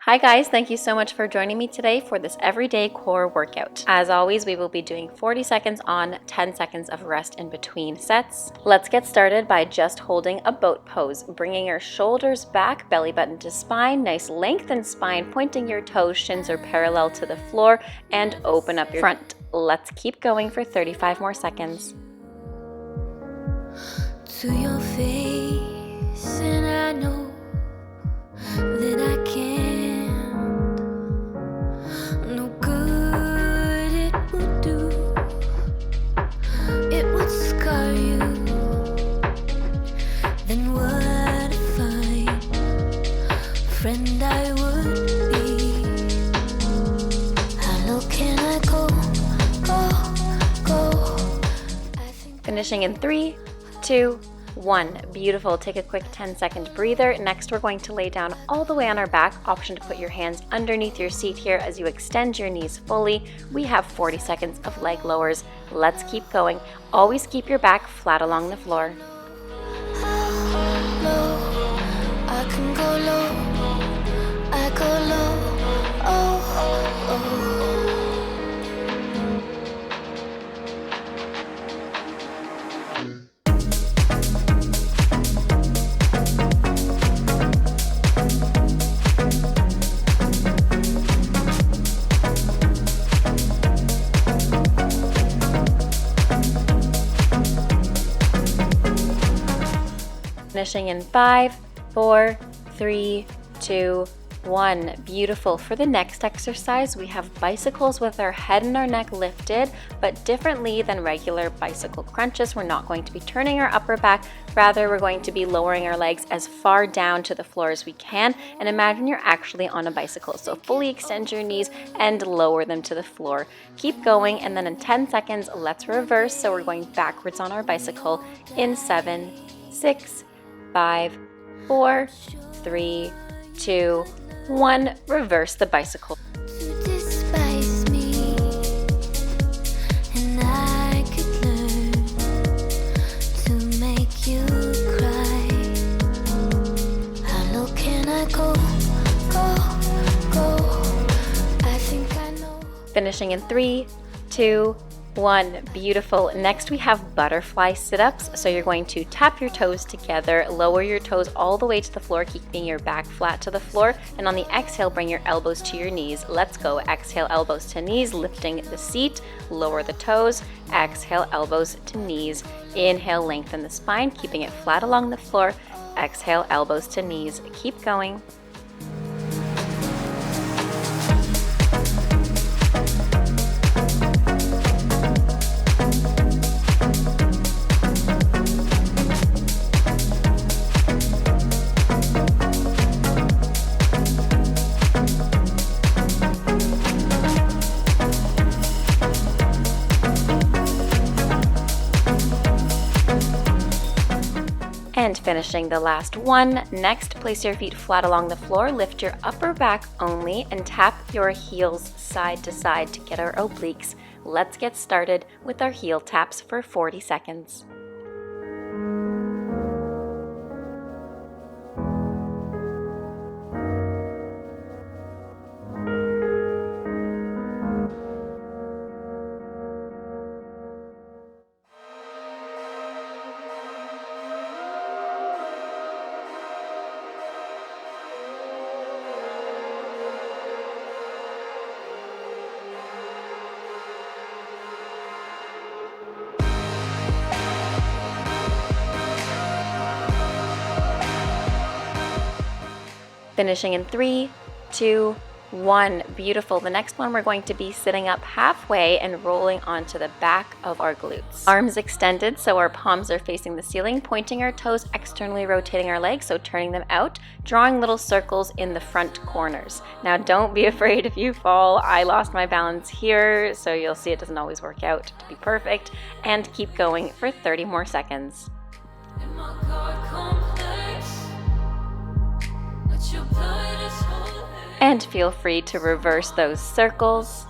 Hi guys, thank you so much for joining me today for this everyday core workout. As always, we will be doing 40 seconds on, 10 seconds of rest in between sets. Let's get started by just holding a boat pose, bringing your shoulders back, belly button to spine, nice lengthened spine, pointing your toes, shins are parallel to the floor, and open up your front. Let's keep going for 35 more seconds. To your face, and I know that I can't. No good it would do. It would scar you. Then what a fine friend I would be. How low can I go? Finishing in 3, 2, 1. Beautiful. Take a quick 10-second breather. Next, we're going to lay down all the way on our back. Option to put your hands underneath your seat here as you extend your knees fully. We have 40 seconds of leg lowers. Let's keep going. Always keep your back flat along the floor. I can go low. I go low. Finishing in 5, 4, 3, 2, 1. Beautiful. For the next exercise, we have bicycles with our head and our neck lifted, but differently than regular bicycle crunches. We're not going to be turning our upper back. Rather, we're going to be lowering our legs as far down to the floor as we can. And imagine you're actually on a bicycle. So fully extend your knees and lower them to the floor. Keep going, and then in 10 seconds, let's reverse. So we're going backwards on our bicycle in 7, 6, 5, 4, 3, 2, 1. Reverse the bicycle. To despise me, and I could learn to make you cry. How low can I go? I think I know. Finishing in 3, 2, 1. Beautiful. Next, we have butterfly sit-ups. So you're going to tap your toes together, lower your toes all the way to the floor, keeping your back flat to the floor. And on the exhale, bring your elbows to your knees. Let's go. Exhale, elbows to knees, lifting the seat, lower the toes. Exhale, elbows to knees. Inhale, lengthen the spine, keeping it flat along the floor. Exhale, elbows to knees. Keep going. And finishing the last one. Next, place your feet flat along the floor, lift your upper back only, and tap your heels side to side to get our obliques. Let's get started with our heel taps for 40 seconds. Finishing in 3, 2, 1. Beautiful. The next one, we're going to be sitting up halfway and rolling onto the back of our glutes. Arms extended, so our palms are facing the ceiling, pointing our toes, externally rotating our legs, so turning them out, drawing little circles in the front corners. Now, don't be afraid if you fall. I lost my balance here, so you'll see it doesn't always work out to be perfect. And keep going for 30 more seconds. And feel free to reverse those circles.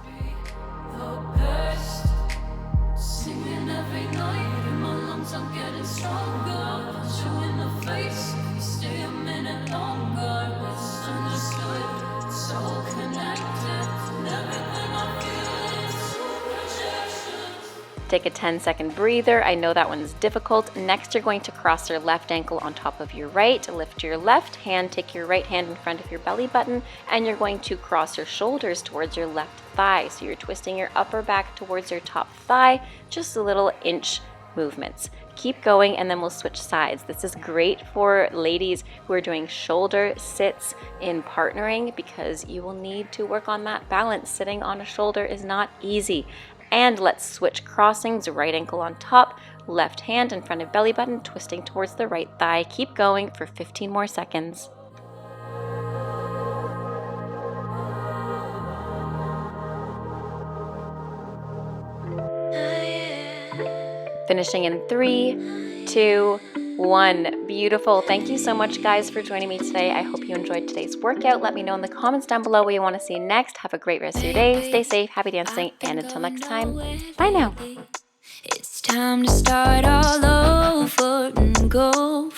Take a 10-second breather. I know that one's difficult. Next, you're going to cross your left ankle on top of your right. Lift your left hand, take your right hand in front of your belly button, and you're going to cross your shoulders towards your left thigh. So you're twisting your upper back towards your top thigh, just a little inch movements. Keep going, and then we'll switch sides. This is great for ladies who are doing shoulder sits in partnering, because you will need to work on that balance. Sitting on a shoulder is not easy. And let's switch crossings. Right ankle on top, left hand in front of belly button, twisting towards the right thigh. Keep going for 15 more seconds. Finishing in 3, 2, 1. Beautiful. Thank you so much, guys, for joining me today. I hope you enjoyed today's workout. Let me know in the comments down below what you want to see next. Have a great rest of your day. Stay safe, happy dancing, and until next time, bye now. It's time to start all over and go